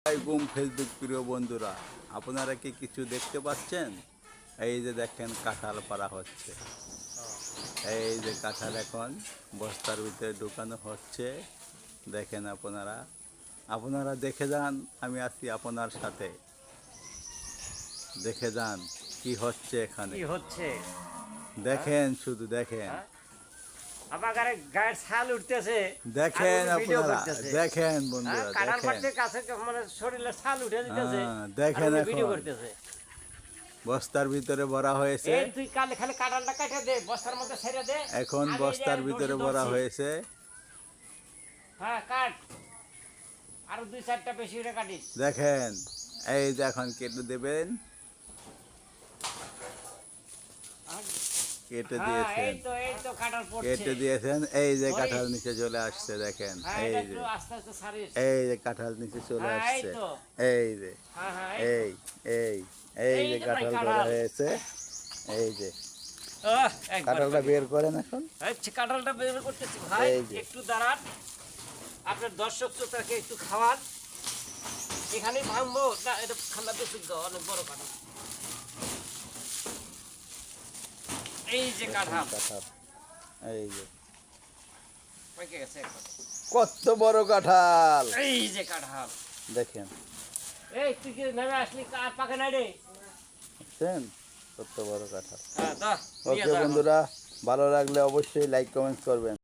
আসসালামাইকুম ফেসবুক প্রিয় বন্ধুরা, আপনারা কি কিছু দেখতে পাচ্ছেন? এই যে দেখেন কাঁঠাল পাড়া হচ্ছে। এই যে কাঁঠাল এখন বস্তার ভিতরে ঢুকানো হচ্ছে। দেখেন আপনারা দেখে যান, আমি আছি আপনার সাথে। দেখে যান কি হচ্ছে এখানে, কি হচ্ছে। দেখেন শুধু দেখেন। আমার গায়ের ছাল উঠতেছে, দেখেন ভিডিও আপনারা, করতেছে। দেখেন বন্ধুরা, কাঁঠাল দেখেন। পাড়তে কাছে মানে শরীরে ছাল উঠে দিতেছে, দেখেন ভিডিও এখন করতেছে। বস্তার ভিতরে ভরা হয়েছে। এই তুই কালে খালি কাঁঠালটা কেটে দে, বস্তার মধ্যে ছেড়ে দে। এখন আমি বস্তার এই যে ভিতরে রশি ভরা ধরছি। হয়েছে। হ্যাঁ কাট, আরো 2-4টা বেশি করে কাটিস। দেখেন এই যে এখন কেটে দেবেন, কেটে দিয়েছেন, এই তো কাঁঠাল পড়ছে। কেটে দিয়েছেন। এই যে কাঁঠাল নিচে চলে আসছে, দেখেন। এই এটা যে একটু আস্তে আস্তে ছাড়িস। এই যে কাঁঠাল নিচে চলে এই আসছে। তো। এই যে এই এই এই যে ভাই কাঁঠাল ধরা কাঁঠাল। হয়েছে। এই যে একবার কাঁঠালটা বের করেন এখন। কাঁঠালটা বের করতেছি ভাই, এই যে। একটু দাঁড়ান। আপনার দর্শক শ্রোতাকে একটু খাওয়ান। এখানেই ভাঙবো না, এটা খান্না বেশি অনেক বড় কাঁঠাল। এই যে কাঁঠাল কাঁঠাল এই যে পেকে গেছে একবার। কত বড় কাঁঠাল, এই যে কাঁঠাল দেখেন। এই তুই কি নেমে আসলি, আর পাকে নাই রে। দেখছেন কত বড় কাঁঠাল। হ্যাঁ, দাও, নিয়ে ওকে যা এখন। বন্ধুরা, ভালো লাগলে অবশ্যই লাইক কমেন্ট করবেন।